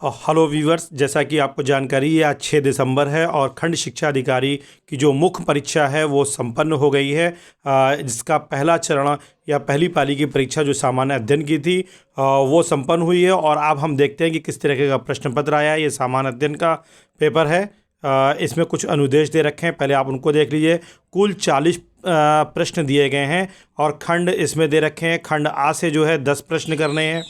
Hello viewers, जैसा कि आपको जानकारी है, आज 6 दिसंबर है और खंड शिक्षा अधिकारी की जो मुख्य परीक्षा है वो संपन्न हो गई है। जिसका पहला चरण या पहली पाली की परीक्षा जो सामान्य अध्ययन की थी वो संपन्न हुई है। और अब हम देखते हैं कि किस तरह का प्रश्न पत्र आया है। ये सामान्य अध्ययन का पेपर है। इसमें कुछ अनुदेश दे रखे हैं, पहले आप उनको देख लीजिए। कुल 40 प्रश्न दिए गए हैं और खंड इसमें दे रखे हैं। खंड आ से जो है 10 प्रश्न करने हैं।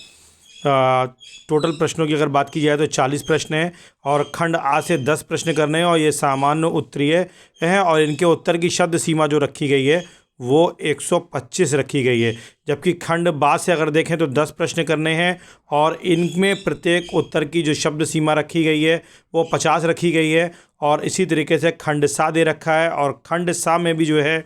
टोटल प्रश्नों की अगर बात की जाए तो 40 प्रश्न हैं और खंड आ से 10 प्रश्न करने हैं और ये सामान्य उत्तरीय हैं। और इनके उत्तर की शब्द सीमा जो रखी गई है वो 125 रखी गई है। जबकि खंड बा से अगर देखें तो 10 प्रश्न करने हैं और इनमें प्रत्येक उत्तर की जो शब्द सीमा रखी गई है वो 50 रखी गई है। और इसी तरीके से खंड सा दे रखा है और खंड सा में भी जो है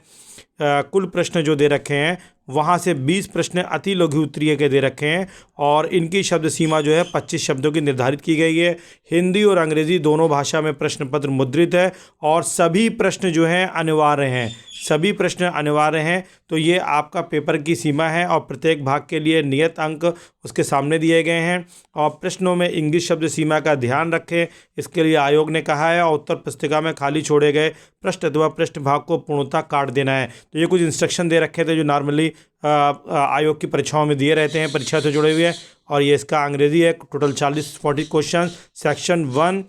कुल प्रश्न जो दे रखे हैं वहाँ से 20 प्रश्न अति लघु उत्तरीय के दे रखे हैं और इनकी शब्द सीमा जो है 25 शब्दों की निर्धारित की गई है। हिंदी और अंग्रेज़ी दोनों भाषा में प्रश्न पत्र मुद्रित है और सभी प्रश्न जो हैं अनिवार्य हैं। सभी प्रश्न अनिवार्य हैं। तो ये आपका पेपर की सीमा है और प्रत्येक भाग के लिए नियत अंक उसके सामने दिए गए हैं। और प्रश्नों में इंग्लिश शब्द सीमा का ध्यान रखें, इसके लिए आयोग ने कहा है। और उत्तर पुस्तिका में खाली छोड़े गए पृष्ठ अथवा पृष्ठ भाग को पूर्णतः काट देना है। तो ये कुछ इंस्ट्रक्शन दे रखे थे जो नॉर्मली आयोग की परीक्षाओं में दिए रहते हैं, परीक्षा से जुड़े हुए हैं। और ये इसका अंग्रेजी है। Total 40 question. Section 1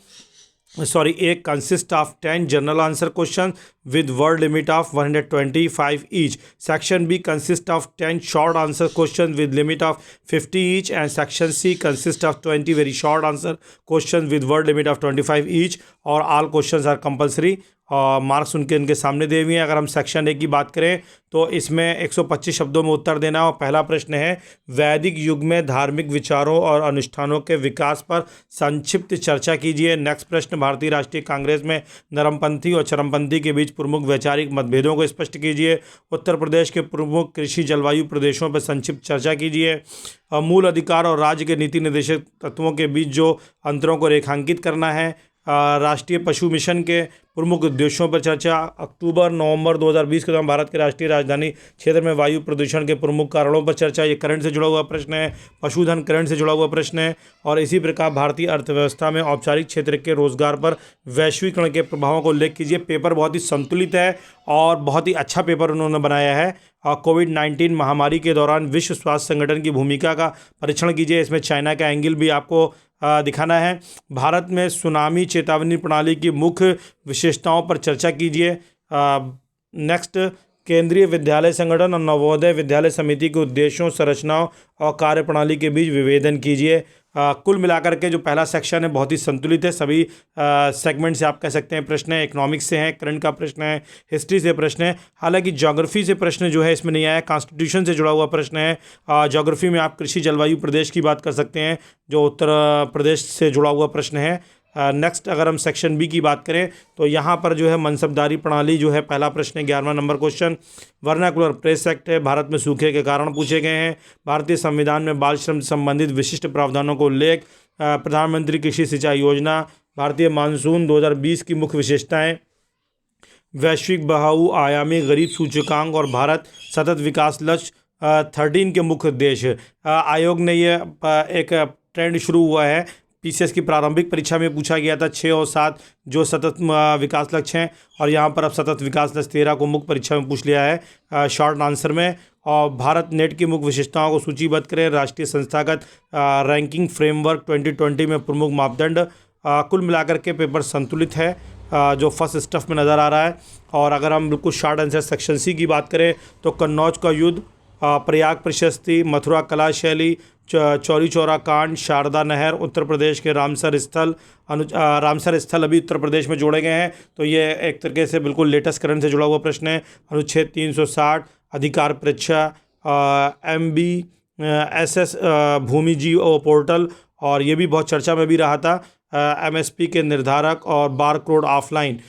A consists of 10 general answer questions with word limit of 125 each. Section B consists of 10 short answer questions with limit of 50 each, and section C consists of 20 very short answer questions with word limit of 25 each. और all questions are compulsory। Marks इनके सामने दिए हुए हैं। अगर हम section A की बात करें तो इसमें 125 शब्दों में उत्तर देना है। और पहला प्रश्न है, वैदिक युग में धार्मिक विचारों और अनुष्ठानों के विकास पर संक्षिप्त चर्चा कीजिए। नेक्स्ट प्रश्न, भारतीय राष्ट्रीय कांग्रेस में नरमपंथी और चरमपंथी के बीच प्रमुख वैचारिक मतभेदों को स्पष्ट कीजिए। उत्तर प्रदेश के प्रमुख कृषि जलवायु प्रदेशों पर संक्षिप्त चर्चा कीजिए। मूल अधिकार और राज्य के नीति निर्देशक तत्वों के बीच जो अंतरों को रेखांकित करना है। राष्ट्रीय पशु मिशन के प्रमुख उद्देश्यों पर चर्चा। अक्टूबर-नवंबर 2020 के दौरान भारत के राष्ट्रीय राजधानी क्षेत्र में वायु प्रदूषण के प्रमुख कारणों पर चर्चा। ये करंट से जुड़ा हुआ प्रश्न है। पशुधन करंट से जुड़ा हुआ प्रश्न है। और इसी प्रकार भारतीय अर्थव्यवस्था में औपचारिक क्षेत्र के रोजगार पर वैश्वीकरण के प्रभावों को उल्लेख कीजिए। पेपर बहुत ही संतुलित है और बहुत ही अच्छा पेपर उन्होंने बनाया है। कोविड-19 महामारी के दौरान विश्व स्वास्थ्य संगठन की भूमिका का परीक्षण कीजिए। इसमें चाइना का एंगल भी आपको दिखाना है। भारत में सुनामी चेतावनी प्रणाली की मुख्य विशेषताओं पर चर्चा कीजिए। नेक्स्ट, केंद्रीय विद्यालय संगठन और नवोदय विद्यालय समिति के उद्देश्यों, संरचनाओं और कार्यप्रणाली के बीच विभेदन कीजिए। कुल मिलाकर के जो पहला सेक्शन है बहुत ही संतुलित है। सभी सेगमेंट से आप कह सकते हैं प्रश्न है। इकोनॉमिक्स से है, करंट का प्रश्न है, हिस्ट्री से प्रश्न है। हालांकि ज्योग्राफी से प्रश्न जो है इसमें नहीं आया। कॉन्स्टिट्यूशन से जुड़ा हुआ प्रश्न है। ज्योग्राफी में आप कृषि जलवायु प्रदेश की बात कर सकते हैं जो उत्तर प्रदेश से जुड़ा हुआ प्रश्न है। नेक्स्ट, अगर हम सेक्शन बी की बात करें तो यहाँ पर जो है मनसबदारी प्रणाली जो है पहला प्रश्न है, 11वां number question. Vernacular press act है, भारत में सूखे के कारण पूछे गए हैं। भारतीय संविधान में बाल श्रम से संबंधित विशिष्ट प्रावधानों को उल्लेख। प्रधानमंत्री कृषि सिंचाई योजना। भारतीय मानसून 2020 की मुख्य विशेषताएं। वैश्विक बहुआयामी गरीब सूचकांक और भारत सतत विकास लक्ष्य 13 के मुख्य उद्देश्य। आयोग ने ये एक ट्रेंड शुरू हुआ है। पीसीएस की प्रारंभिक परीक्षा में पूछा गया था 6 और 7 जो सतत विकास लक्ष्य हैं और यहाँ पर अब सतत विकास लक्ष्य 13 को मुख्य परीक्षा में पूछ लिया है शॉर्ट आंसर में। और भारत नेट की मुख्य विशेषताओं को सूचीबद्ध करें। राष्ट्रीय संस्थागत रैंकिंग फ्रेमवर्क 2020 में प्रमुख मापदंड। कुल मिलाकर के पेपर संतुलित है जो फर्स्ट स्टफ में नज़र आ रहा है। और अगर हम बिल्कुल शॉर्ट आंसर सेक्शन सी की बात करें तो कन्नौज का युद्ध, प्रयाग प्रशस्ति, मथुरा कला शैली, चौरी चौरा कांड, शारदा नहर, उत्तर प्रदेश के रामसर स्थल। रामसर स्थल अभी उत्तर प्रदेश में जोड़े गए हैं। तो ये एक तरीके से बिल्कुल लेटेस्ट करंट से जुड़ा हुआ प्रश्न है। अनुच्छेद 360, अधिकार परीक्षा, MBSS भूमि जीओ पोर्टल, और ये भी बहुत चर्चा में भी रहा था। MSP के निर्धारक और बार कोड ऑफलाइन,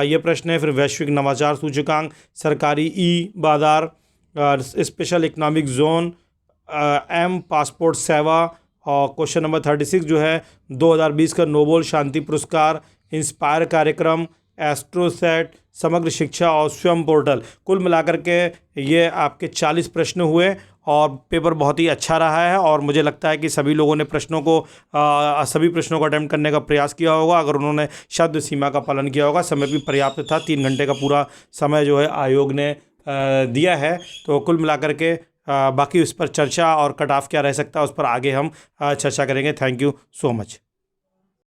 ये प्रश्न है। फिर वैश्विक नवाचार सूचकांक, सरकारी ई बाजार, special economic zone, m passport सेवा। और क्वेश्चन नंबर 36 जो है 2020 का नोबेल शांति पुरस्कार, इंस्पायर कार्यक्रम, एस्ट्रोसेट, समग्र शिक्षा और स्वयं पोर्टल। कुल मिलाकर के ये आपके 40 प्रश्न हुए और पेपर बहुत ही अच्छा रहा है और मुझे लगता है कि सभी लोगों ने सभी प्रश्नों को अटेम्प्ट करने का प्रयास किया होगा। अगर उन्होंने शब्द सीमा का पालन किया होगा, समय भी पर्याप्त था, 3 घंटे का पूरा समय जो है आयोग ने दिया है। तो कुल मिलाकर के बाकी उस पर चर्चा और कट ऑफ क्या रह सकता है उस पर आगे हम चर्चा करेंगे। Thank you so much.